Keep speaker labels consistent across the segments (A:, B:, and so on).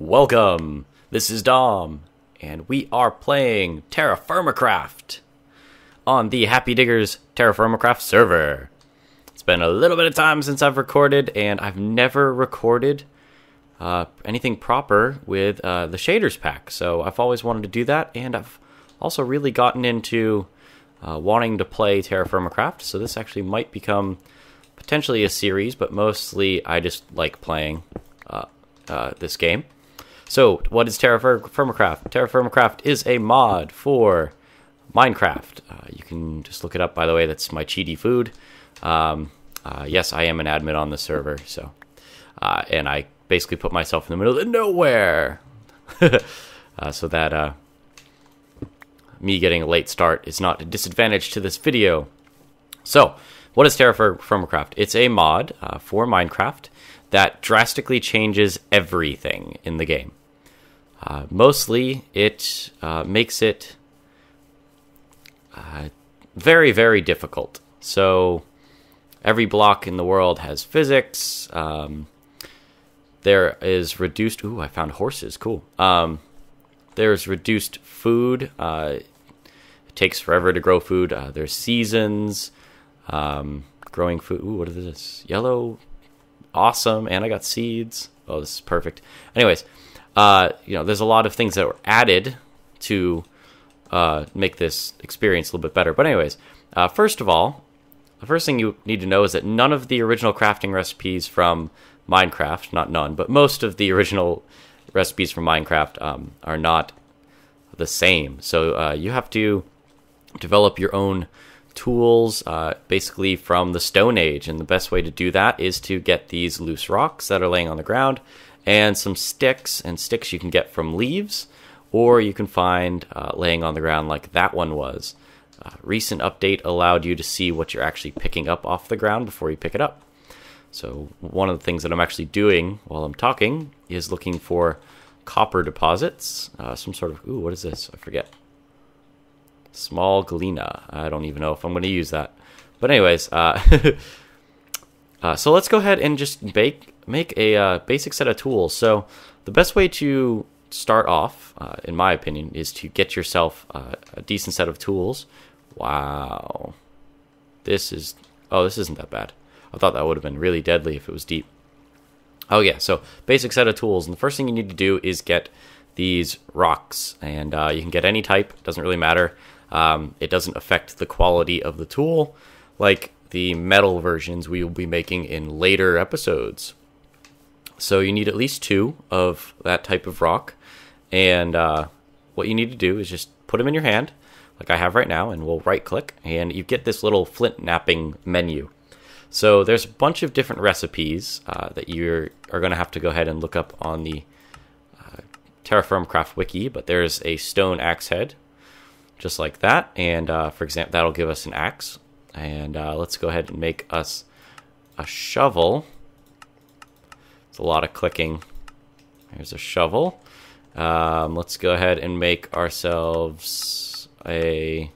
A: Welcome! This is Dom, and we are playing TerraFirmaCraft on the HappyDiggers TerraFirmaCraft server. It's been a little bit of time since I've recorded, and I've never recorded anything proper with the shaders pack, so I've always wanted to do that, and I've also really gotten into wanting to play TerraFirmaCraft, so this actually might become potentially a series, but mostly I just like playing this game. So, what is TerraFirmaCraft? TerraFirmaCraft is a mod for Minecraft. You can just look it up, by the way, that's my cheaty food. Yes, I am an admin on the server, so... and I basically put myself in the middle of nowhere! So that me getting a late start is not a disadvantage to this video. So, what is TerraFirmaCraft? It's a mod for Minecraft that drastically changes everything in the game. Mostly, it makes it very, very difficult. So, every block in the world has physics. There is reduced... Ooh, I found horses. Cool. There's reduced food. It takes forever to grow food. There's seasons. Growing food. Ooh, what is this? Yellow. Awesome. And I got seeds. Oh, this is perfect. Anyways, there's a lot of things that were added to make this experience a little bit better. But anyways, first of all, the first thing you need to know is that none of the original crafting recipes from Minecraft, not none, but most of the original recipes from Minecraft are not the same. So you have to develop your own tools basically from the Stone Age, and the best way to do that is to get these loose rocks that are laying on the ground and some sticks, and sticks you can get from leaves, or you can find laying on the ground like that one was. Recent update allowed you to see what you're actually picking up off the ground before you pick it up. So one of the things that I'm actually doing while I'm talking is looking for copper deposits, some sort of, ooh, what is this? I forget. Small galena. I don't even know if I'm going to use that. But anyways, so let's go ahead and just make a basic set of tools. So the best way to start off, in my opinion, is to get yourself a decent set of tools. Wow. This isn't that bad. I thought that would have been really deadly if it was deep. Oh yeah, so basic set of tools. And the first thing you need to do is get these rocks. And you can get any type, doesn't really matter. It doesn't affect the quality of the tool, like the metal versions we will be making in later episodes. So you need at least 2 of that type of rock. And what you need to do is just put them in your hand, like I have right now, and we'll right-click, and you get this little flint knapping menu. So there's a bunch of different recipes that you are going to have to go ahead and look up on the TerraFirmaCraft wiki, but there's a stone axe head, just like that, and for example, that'll give us an axe. And let's go ahead and make us a shovel. It's a lot of clicking. Here's a shovel. Let's go ahead and make ourselves a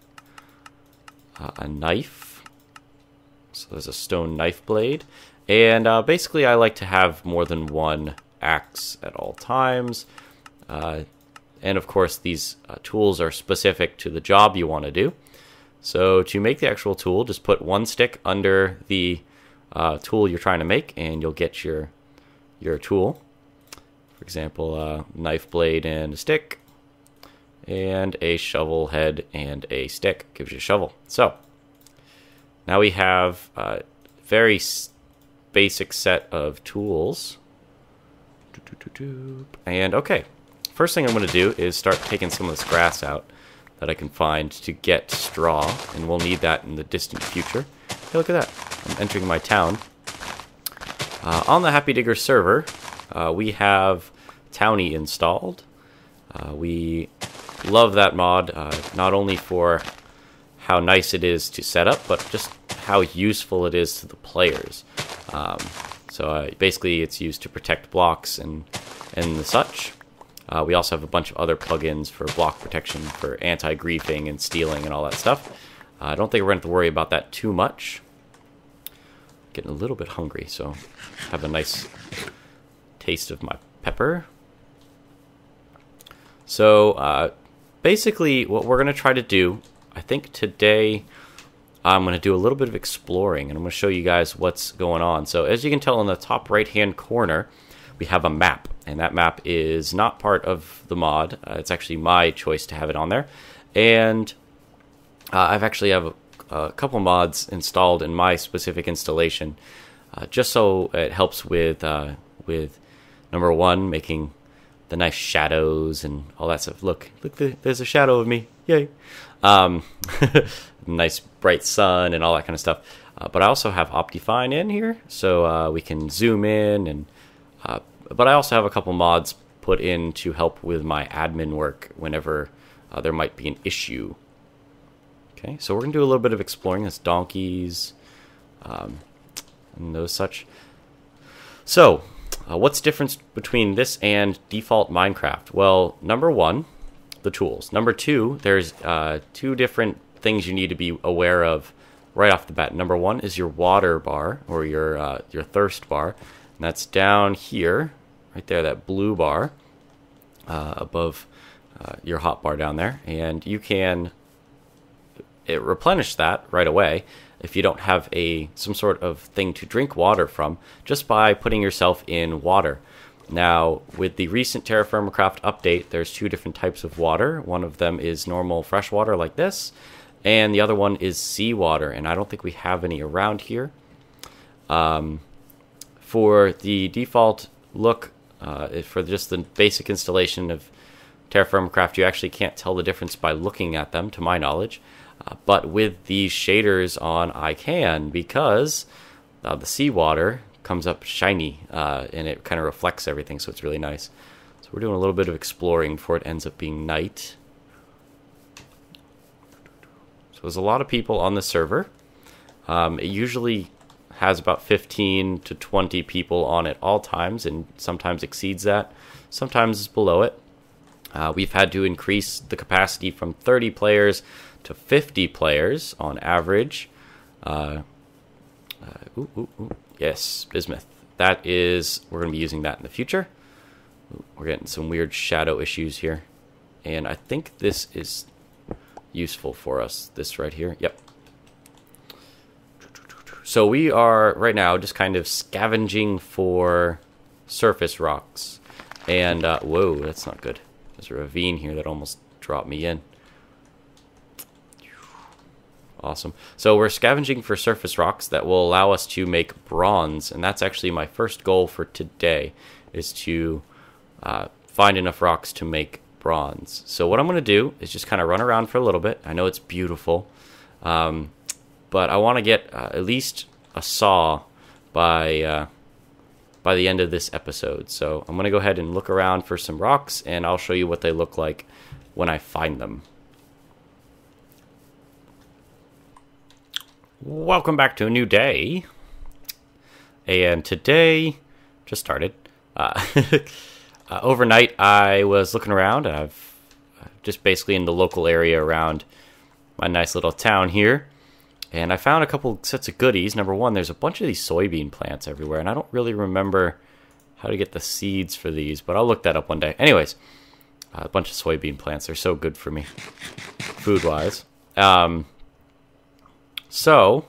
A: knife. So there's a stone knife blade. And basically I like to have more than one axe at all times. And of course these tools are specific to the job you want to do. So to make the actual tool, just put one stick under the tool you're trying to make, and you'll get your tool. For example, knife blade and a stick, and a shovel head and a stick gives you a shovel. So now we have a very basic set of tools. And okay, first thing I'm going to do is start taking some of this grass out that I can find to get straw, and we'll need that in the distant future. Hey, look at that. I'm entering my town. On the HappyDiggers server, we have Townie installed. We love that mod, not only for how nice it is to set up, but just how useful it is to the players. So basically it's used to protect blocks and the such. We also have a bunch of other plugins for block protection, for anti-griefing and stealing and all that stuff. I don't think we're going to have to worry about that too much. Getting a little bit hungry, so have a nice taste of my pepper. So basically what we're going to try to do, I think today I'm going to do a little bit of exploring, and I'm going to show you guys what's going on. So as you can tell in the top right-hand corner, we have a map, and that map is not part of the mod. It's actually my choice to have it on there. And I've actually have a couple mods installed in my specific installation, just so it helps with number one, making the nice shadows and all that stuff. Look, there's a shadow of me. Yay. Nice bright sun and all that kind of stuff. But I also have Optifine in here, so we can zoom in. And but I also have a couple mods put in to help with my admin work whenever there might be an issue. Okay, so we're going to do a little bit of exploring. This donkeys and those such. So what's the difference between this and default Minecraft? Well, number one, the tools. Number two, there's two different things you need to be aware of right off the bat. Number one is your water bar, or your thirst bar, and that's down here, right there, that blue bar above your hot bar down there, and you can replenish that right away if you don't have some sort of thing to drink water from, just by putting yourself in water. Now, with the recent TerraFirmaCraft update, there's two different types of water. One of them is normal fresh water like this, and the other one is seawater, and I don't think we have any around here. For the default look, for just the basic installation of TerraFirmaCraft, you actually can't tell the difference by looking at them, to my knowledge. But with these shaders on, I can, because the seawater comes up shiny, and it kind of reflects everything, so it's really nice. So we're doing a little bit of exploring before it ends up being night. So there's a lot of people on the server. It usually has about 15 to 20 people on at all times, and sometimes exceeds that, sometimes it's below it. We've had to increase the capacity from 30 players to 50 players on average. Yes, bismuth. That is, we're going to be using that in the future. We're getting some weird shadow issues here, and I think this is useful for us, this right here. Yep. So we are right now just kind of scavenging for surface rocks. And, whoa, that's not good. There's a ravine here that almost dropped me in. Awesome. So we're scavenging for surface rocks that will allow us to make bronze. And that's actually my first goal for today, is to find enough rocks to make bronze. So what I'm going to do is just kind of run around for a little bit. I know it's beautiful. But I want to get at least a saw by the end of this episode. So I'm going to go ahead and look around for some rocks, and I'll show you what they look like when I find them. Welcome back to a new day. And today just started. Overnight I was looking around. I've just basically in the local area around my nice little town here. And I found a couple sets of goodies. Number one, there's a bunch of these soybean plants everywhere, and I don't really remember how to get the seeds for these, but I'll look that up one day. Anyways, a bunch of soybean plants. They're so good for me, food-wise. So,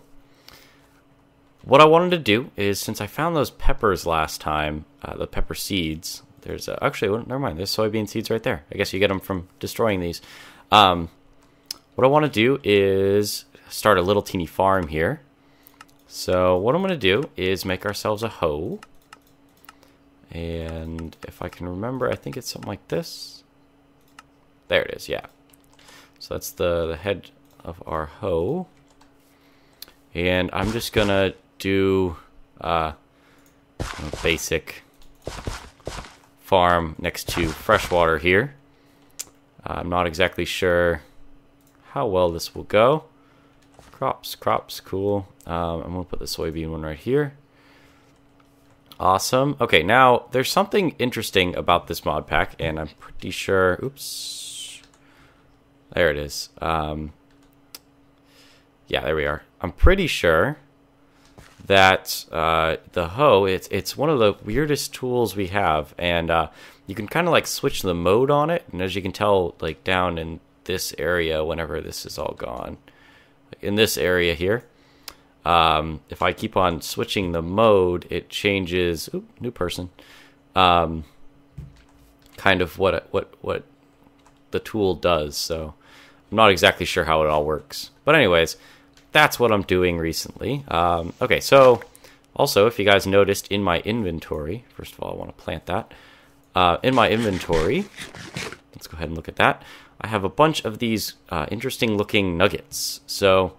A: what I wanted to do is, since I found those peppers last time, the pepper seeds, there's actually, never mind, there's soybean seeds right there. I guess you get them from destroying these. What I want to do is start a little teeny farm here. So what I'm going to do is make ourselves a hoe. And if I can remember, I think it's something like this. There it is, yeah. So that's the head of our hoe. And I'm just going to do a basic farm next to fresh water here. I'm not exactly sure how well this will go. Crops, cool. I'm going to put the soybean one right here. Awesome. Okay, now there's something interesting about this mod pack, and I'm pretty sure... Oops. There it is. Yeah, there we are. I'm pretty sure that the hoe, it's one of the weirdest tools we have, and you can kind of like switch the mode on it, and as you can tell, like down in this area, whenever this is all gone, in this area here, if I keep on switching the mode, it changes. Ooh, new person. Kind of what the tool does. So I'm not exactly sure how it all works, but anyways, that's what I'm doing recently. Okay, so also, if you guys noticed in my inventory, first of all, I want to plant that. In my inventory, let's go ahead and look at that. I have a bunch of these interesting looking nuggets. So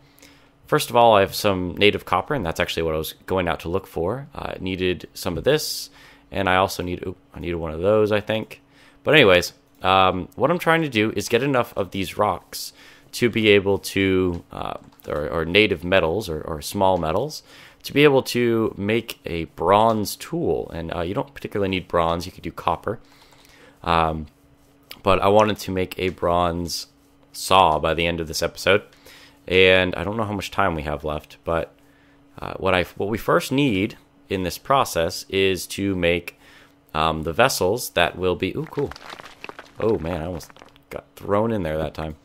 A: first of all, I have some native copper, and that's actually what I was going out to look for. I needed some of this, and I also needed one of those, I think. But anyways, what I'm trying to do is get enough of these rocks to be able to, or native metals, or small metals, to be able to make a bronze tool. And you don't particularly need bronze, you could do copper. But I wanted to make a bronze saw by the end of this episode. And I don't know how much time we have left, but what we first need in this process is to make the vessels that will be... Ooh, cool. Oh, man, I almost got thrown in there that time.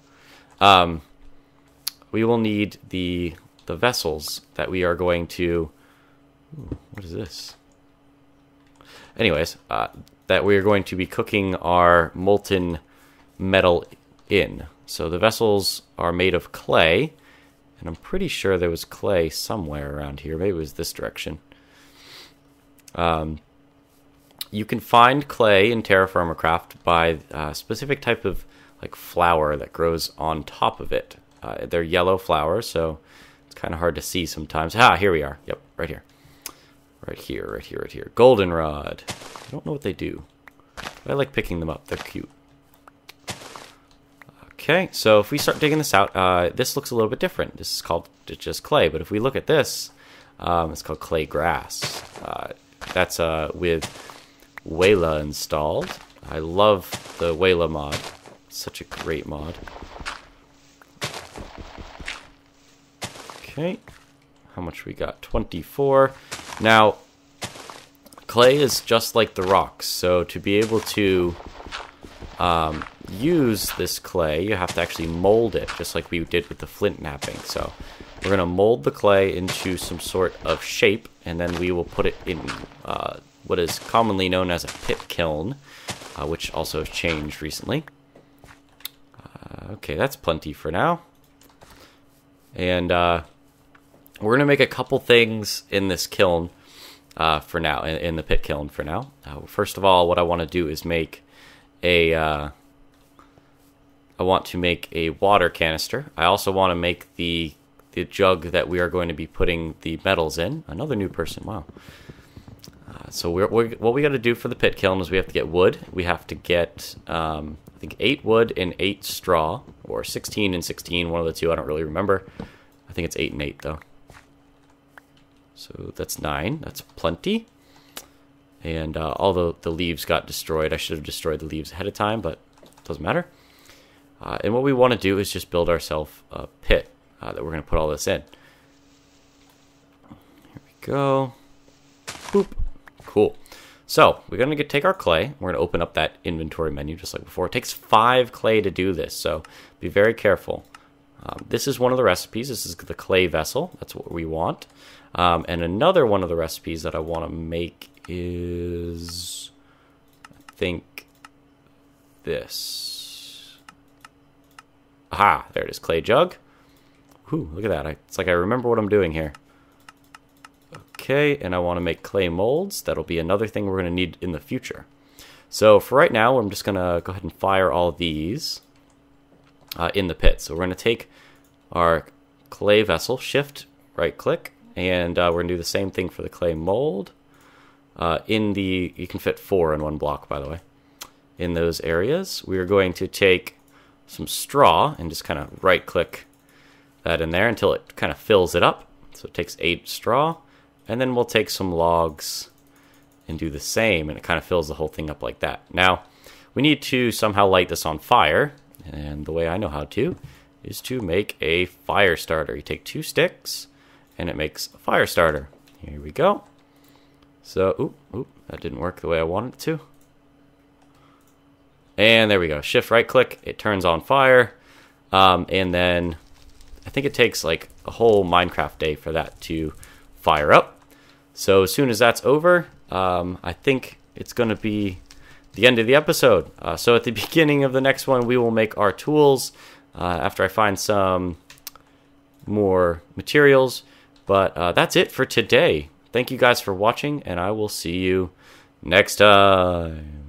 A: We will need the vessels that we are going to... Ooh, what is this? Anyways, that we are going to be cooking our molten metal in. So the vessels are made of clay, and I'm pretty sure there was clay somewhere around here. Maybe it was this direction. You can find clay in TerraFirmaCraft by a specific type of like flower that grows on top of it. They're yellow flowers, so it's kind of hard to see sometimes. Ah, here we are. Yep, right here. Right here. Goldenrod. I don't know what they do. I like picking them up. They're cute. Okay, so if we start digging this out, this looks a little bit different. This is called just clay, but if we look at this, it's called clay grass. That's with Wayla installed. I love the Wayla mod. It's such a great mod. Okay, how much we got? 24. Now, clay is just like the rocks, so to be able to use this clay, you have to actually mold it, just like we did with the flint knapping. So we're going to mold the clay into some sort of shape, and then we will put it in what is commonly known as a pit kiln, which also has changed recently. Okay, that's plenty for now. And we're going to make a couple things in this kiln for now, in the pit kiln for now. First of all, what I want to do is make I want to make a water canister. I also want to make the jug that we are going to be putting the metals in. Another new person, wow. So what we got to do for the pit kiln is we have to get wood. We have to get, I think, 8 wood and 8 straw, or 16 and 16, one of the two, I don't really remember. I think it's 8 and 8, though. So that's 9, that's plenty. And all the leaves got destroyed. I should have destroyed the leaves ahead of time, but it doesn't matter. And what we want to do is just build ourselves a pit that we're going to put all this in. Here we go. Boop. Cool. So we're going to take our clay. We're going to open up that inventory menu just like before. It takes 5 clay to do this, so be very careful. This is one of the recipes. This is the clay vessel. That's what we want. And another one of the recipes that I want to make is, I think, this. Aha, there it is, clay jug. Whew, look at that. It's like I remember what I'm doing here. Okay, and I want to make clay molds. That'll be another thing we're going to need in the future. So for right now, I'm just going to go ahead and fire all these in the pit. So we're going to take our clay vessel, shift, right click, and we're going to do the same thing for the clay mold. You can fit 4 in one block, by the way. In those areas, we're going to take some straw and just kind of right click that in there until it kind of fills it up. So it takes 8 straw, and then we'll take some logs and do the same, and it kind of fills the whole thing up like that. Now, we need to somehow light this on fire, and the way I know how to is to make a fire starter. You take 2 sticks, and it makes a fire starter. Here we go. So, that didn't work the way I wanted it to. And there we go. Shift right click, it turns on fire. And then I think it takes like a whole Minecraft day for that to fire up. So as soon as that's over, I think it's going to be the end of the episode. So at the beginning of the next one, we will make our tools after I find some more materials. But that's it for today. Thank you guys for watching, and I will see you next time.